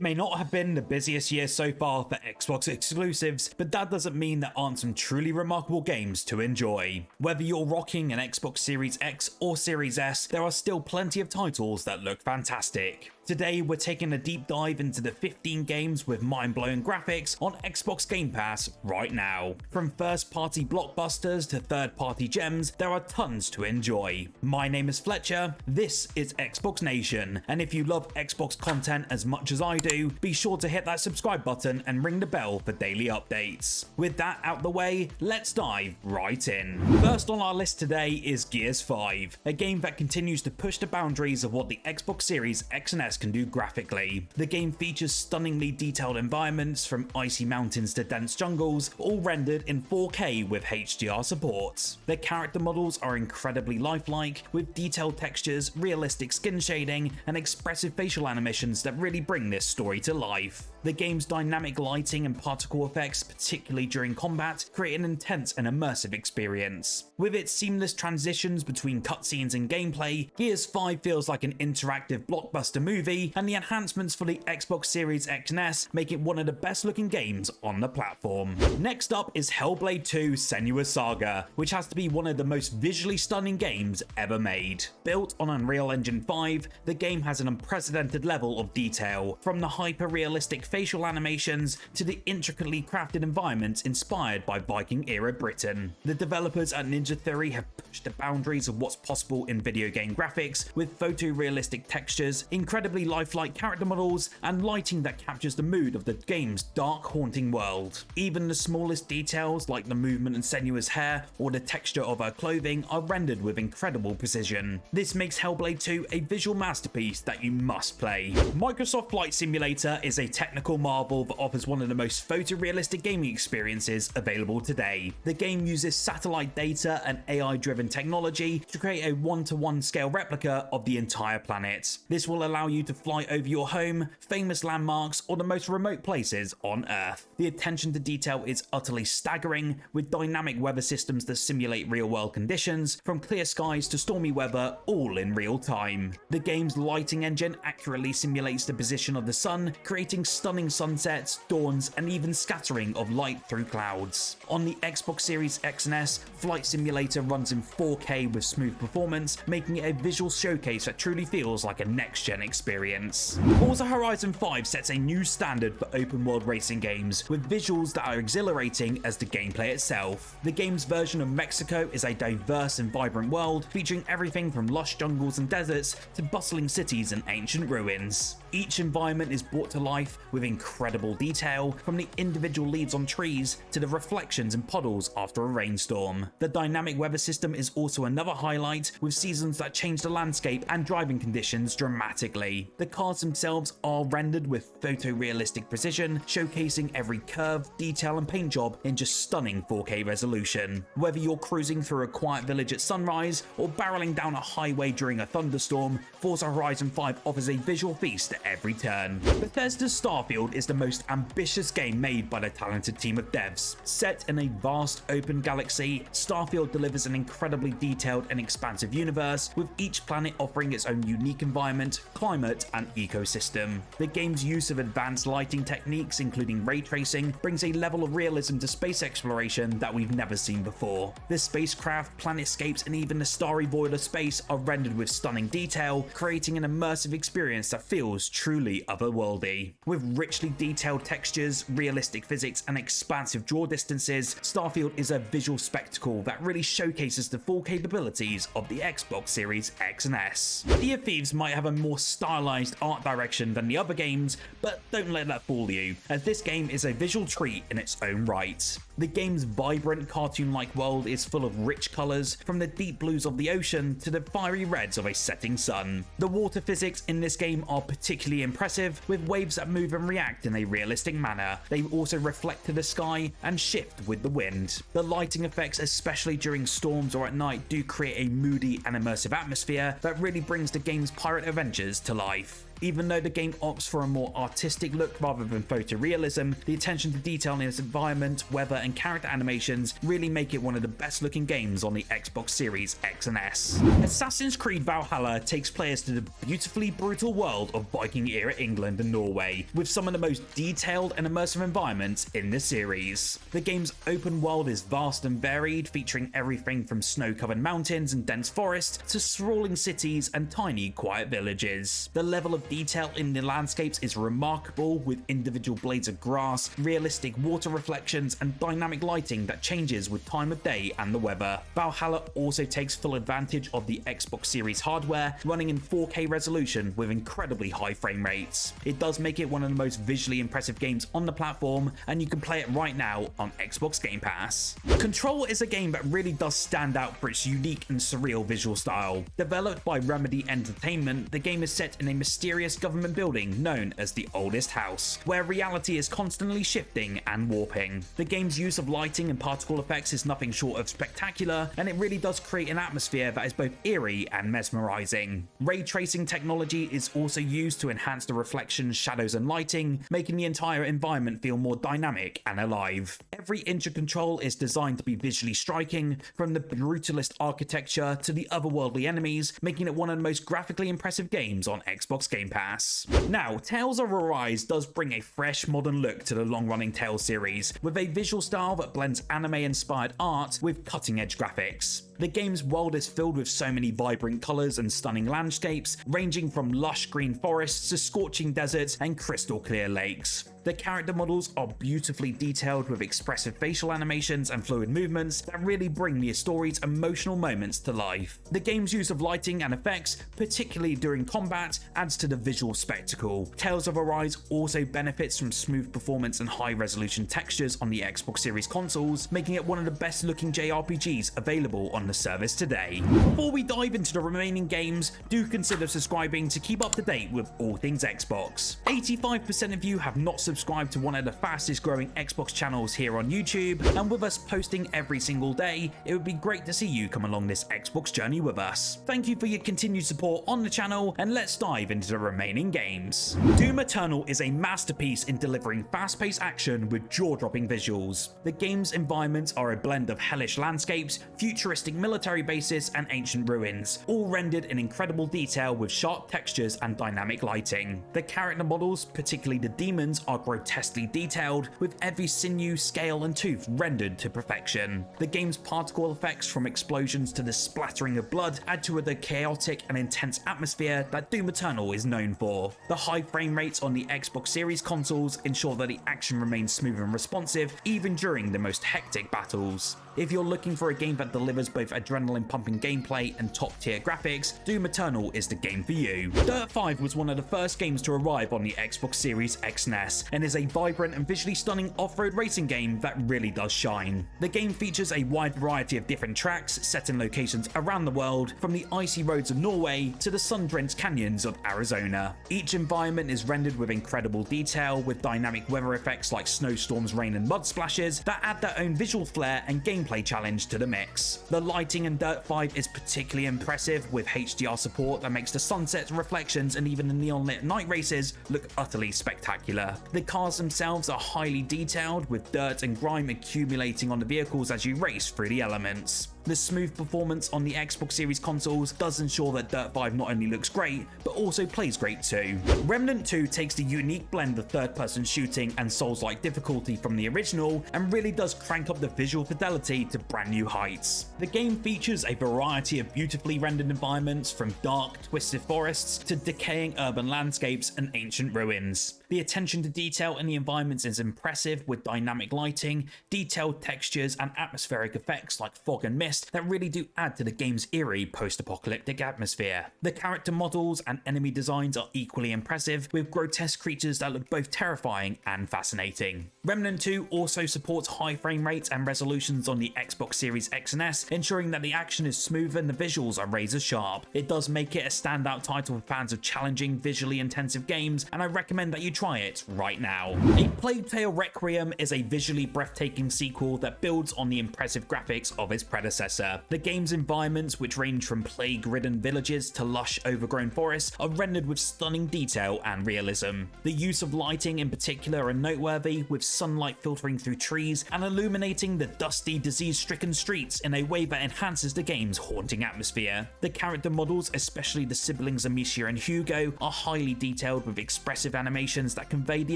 may not have been the busiest year so far for Xbox exclusives, but that doesn't mean there aren't some truly remarkable games to enjoy. Whether you're rocking an Xbox Series X or Series S, there are still plenty of titles that look fantastic. Today, we're taking a deep dive into the 15 games with mind-blowing graphics on Xbox Game Pass right now. From first-party blockbusters to third-party gems, there are tons to enjoy. My name is Fletcher, this is Xbox Nation, and if you love Xbox content as much as I do, be sure to hit that subscribe button and ring the bell for daily updates. With that out the way, let's dive right in. First on our list today is Gears 5, a game that continues to push the boundaries of what the Xbox Series X and S can do graphically. The game features stunningly detailed environments from icy mountains to dense jungles, all rendered in 4K with HDR support. The character models are incredibly lifelike, with detailed textures, realistic skin shading, and expressive facial animations that really bring this story to life. The game's dynamic lighting and particle effects, particularly during combat, create an intense and immersive experience. With its seamless transitions between cutscenes and gameplay, Gears 5 feels like an interactive blockbuster movie, and the enhancements for the Xbox Series X and S make it one of the best looking games on the platform. Next up is Hellblade 2: Senua's Saga, which has to be one of the most visually stunning games ever made. Built on Unreal Engine 5, the game has an unprecedented level of detail, from the hyper-realistic facial animations to the intricately crafted environments inspired by Viking-era Britain. The developers at Ninja Theory have pushed the boundaries of what's possible in video game graphics with photorealistic textures, incredibly lifelike character models, and lighting that captures the mood of the game's dark, haunting world. Even the smallest details like the movement in Senua's hair or the texture of her clothing are rendered with incredible precision. This makes Hellblade 2 a visual masterpiece that you must play. Microsoft Flight Simulator is a technical marvel that offers one of the most photorealistic gaming experiences available today. The game uses satellite data and AI-driven technology to create a 1-to-1 scale replica of the entire planet. This will allow you to fly over your home, famous landmarks, or the most remote places on Earth. The attention to detail is utterly staggering, with dynamic weather systems that simulate real-world conditions, from clear skies to stormy weather, all in real time. The game's lighting engine accurately simulates the position of the sun, creating stunning sunsets, dawns, and even scattering of light through clouds. On the Xbox Series X and S, Flight Simulator runs in 4K with smooth performance, making it a visual showcase that truly feels like a next-gen experience. Forza Horizon 5 sets a new standard for open-world racing games, with visuals that are exhilarating as the gameplay itself. The game's version of Mexico is a diverse and vibrant world, featuring everything from lush jungles and deserts to bustling cities and ancient ruins. Each environment is brought to life with incredible detail, from the individual leaves on trees to the reflections in puddles after a rainstorm. The dynamic weather system is also another highlight, with seasons that change the landscape and driving conditions dramatically. The cars themselves are rendered with photorealistic precision, showcasing every curve, detail, and paint job in just stunning 4K resolution. Whether you're cruising through a quiet village at sunrise or barreling down a highway during a thunderstorm, Forza Horizon 5 offers a visual feast at every turn. Bethesda's Starfield is the most ambitious game made by the talented team of devs. Set in a vast open galaxy, Starfield delivers an incredibly detailed and expansive universe, with each planet offering its own unique environment, climate, and ecosystem. The game's use of advanced lighting techniques, including ray tracing, brings a level of realism to space exploration that we've never seen before. The spacecraft, planetscapes, and even the starry void of space are rendered with stunning detail, creating an immersive experience that feels truly otherworldly. With richly detailed textures, realistic physics, and expansive draw distances, Starfield is a visual spectacle that really showcases the full capabilities of the Xbox Series X and S. Sea of Thieves might have a more stylized art direction than the other games, but don't let that fool you, as this game is a visual treat in its own right. The game's vibrant cartoon-like world is full of rich colors, from the deep blues of the ocean to the fiery reds of a setting sun. The water physics in this game are particularly impressive, with waves that move and react in a realistic manner. They also reflect to the sky and shift with the wind. The lighting effects, especially during storms or at night, do create a moody and immersive atmosphere that really brings the game's pirate adventures to life. Even though the game opts for a more artistic look rather than photorealism, the attention to detail in its environment, weather, and character animations really make it one of the best looking games on the Xbox Series X and S. Assassin's Creed Valhalla takes players to the beautifully brutal world of Viking-era England and Norway, with some of the most detailed and immersive environments in the series. The game's open world is vast and varied, featuring everything from snow-covered mountains and dense forests to sprawling cities and tiny, quiet villages. The level of detail in the landscapes is remarkable, with individual blades of grass, realistic water reflections, and dynamic lighting that changes with time of day and the weather. Valhalla also takes full advantage of the Xbox Series hardware, running in 4K resolution with incredibly high frame rates. It does make it one of the most visually impressive games on the platform, and you can play it right now on Xbox Game Pass. Control is a game that really does stand out for its unique and surreal visual style. Developed by Remedy Entertainment, the game is set in a mysterious government building known as the Oldest House, where reality is constantly shifting and warping. The game's use of lighting and particle effects is nothing short of spectacular, and it really does create an atmosphere that is both eerie and mesmerizing. Ray tracing technology is also used to enhance the reflections, shadows, and lighting, making the entire environment feel more dynamic and alive. Every inch of Control is designed to be visually striking, from the brutalist architecture to the otherworldly enemies, making it one of the most graphically impressive games on Xbox Game Pass. Now, Tales of Arise does bring a fresh, modern look to the long-running Tales series, with a visual style that blends anime-inspired art with cutting-edge graphics. The game's world is filled with so many vibrant colors and stunning landscapes, ranging from lush green forests to scorching deserts and crystal clear lakes. The character models are beautifully detailed with expressive facial animations and fluid movements that really bring the story's emotional moments to life. The game's use of lighting and effects, particularly during combat, adds to the visual spectacle. Tales of Arise also benefits from smooth performance and high-resolution textures on the Xbox Series consoles, making it one of the best-looking JRPGs available on the service today. Before we dive into the remaining games, do consider subscribing to keep up to date with all things Xbox. 85% of you have not subscribed to one of the fastest growing Xbox channels here on YouTube, and with us posting every single day, it would be great to see you come along this Xbox journey with us. Thank you for your continued support on the channel, and let's dive into the remaining games. Doom Eternal is a masterpiece in delivering fast-paced action with jaw-dropping visuals. The game's environments are a blend of hellish landscapes, futuristic military bases, and ancient ruins, all rendered in incredible detail with sharp textures and dynamic lighting. The character models, particularly the demons, are grotesquely detailed, with every sinew, scale, and tooth rendered to perfection. The game's particle effects, from explosions to the splattering of blood, add to the chaotic and intense atmosphere that Doom Eternal is known for. The high frame rates on the Xbox Series consoles ensure that the action remains smooth and responsive even during the most hectic battles. If you're looking for a game that delivers both adrenaline-pumping gameplay and top-tier graphics, Doom Eternal is the game for you. Dirt 5 was one of the first games to arrive on the Xbox Series X and S, and is a vibrant and visually stunning off-road racing game that really does shine. The game features a wide variety of different tracks set in locations around the world, from the icy roads of Norway to the sun-drenched canyons of Arizona. Each environment is rendered with incredible detail, with dynamic weather effects like snowstorms, rain, and mud splashes that add their own visual flair and gameplay challenge to the mix. The lighting in Dirt 5 is particularly impressive, with HDR support that makes the sunsets, reflections, and even the neon lit night races look utterly spectacular. The cars themselves are highly detailed, with dirt and grime accumulating on the vehicles as you race through the elements. The smooth performance on the Xbox Series consoles does ensure that Dirt 5 not only looks great, but also plays great too. Remnant 2 takes the unique blend of third-person shooting and Souls-like difficulty from the original, and really does crank up the visual fidelity to brand new heights. The game features a variety of beautifully rendered environments, from dark, twisted forests to decaying urban landscapes and ancient ruins. The attention to detail in the environments is impressive, with dynamic lighting, detailed textures, and atmospheric effects like fog and mist that really do add to the game's eerie post-apocalyptic atmosphere. The character models and enemy designs are equally impressive, with grotesque creatures that look both terrifying and fascinating. Remnant 2 also supports high frame rates and resolutions on the Xbox Series X and S, ensuring that the action is smooth and the visuals are razor sharp. It does make it a standout title for fans of challenging, visually intensive games, and I recommend that you try it right now. A Plague Tale Requiem is a visually breathtaking sequel that builds on the impressive graphics of its predecessor. predecessor. The game's environments, which range from plague-ridden villages to lush, overgrown forests, are rendered with stunning detail and realism. The use of lighting in particular are noteworthy, with sunlight filtering through trees and illuminating the dusty, disease-stricken streets in a way that enhances the game's haunting atmosphere. The character models, especially the siblings Amicia and Hugo, are highly detailed with expressive animations that convey the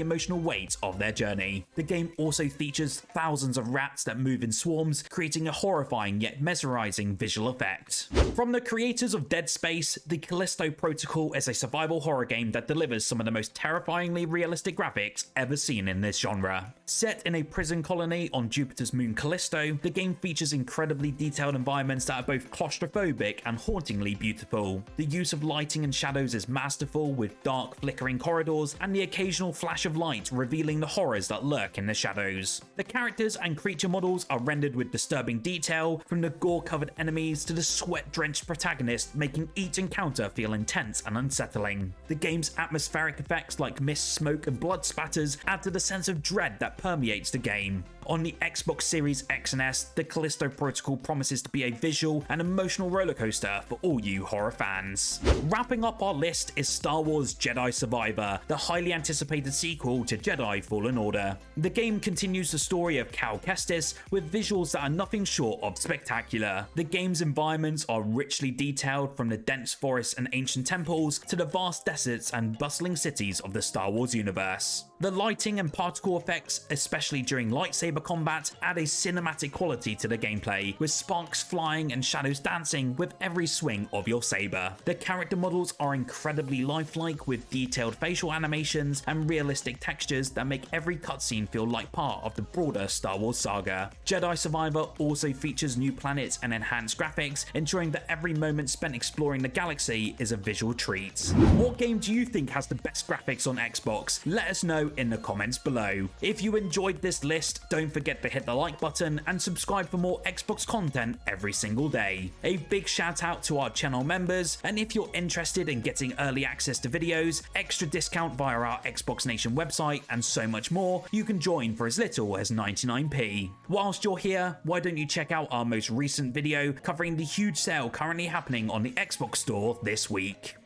emotional weight of their journey. The game also features thousands of rats that move in swarms, creating a horrifying yet mesmerizing visual effect. From the creators of Dead Space, the Callisto Protocol is a survival horror game that delivers some of the most terrifyingly realistic graphics ever seen in this genre. Set in a prison colony on Jupiter's moon Callisto, the game features incredibly detailed environments that are both claustrophobic and hauntingly beautiful. The use of lighting and shadows is masterful, with dark, flickering corridors and the occasional flash of light revealing the horrors that lurk in the shadows. The characters and creature models are rendered with disturbing detail, from the gore-covered enemies to the sweat-drenched protagonist, making each encounter feel intense and unsettling. The game's atmospheric effects like mist, smoke, and blood spatters add to the sense of dread that permeates the game. On the Xbox Series X and S, the Callisto Protocol promises to be a visual and emotional rollercoaster for all you horror fans. Wrapping up our list is Star Wars Jedi Survivor, the highly anticipated sequel to Jedi Fallen Order. The game continues the story of Cal Kestis with visuals that are nothing short of spectacular. The game's environments are richly detailed, from the dense forests and ancient temples to the vast deserts and bustling cities of the Star Wars universe. The lighting and particle effects, especially during lightsaber combat, add a cinematic quality to the gameplay, with sparks flying and shadows dancing with every swing of your saber. The character models are incredibly lifelike, with detailed facial animations and realistic textures that make every cutscene feel like part of the broader Star Wars saga. Jedi Survivor also features new planets and enhanced graphics, ensuring that every moment spent exploring the galaxy is a visual treat. What game do you think has the best graphics on Xbox? Let us know in the comments below. If you enjoyed this list, don't forget to hit the like button and subscribe for more Xbox content every single day. A big shout out to our channel members, and if you're interested in getting early access to videos, extra discount via our Xbox Nation website, and so much more, you can join for as little as 99p. Whilst you're here, why don't you check out our most recent video covering the huge sale currently happening on the Xbox Store this week.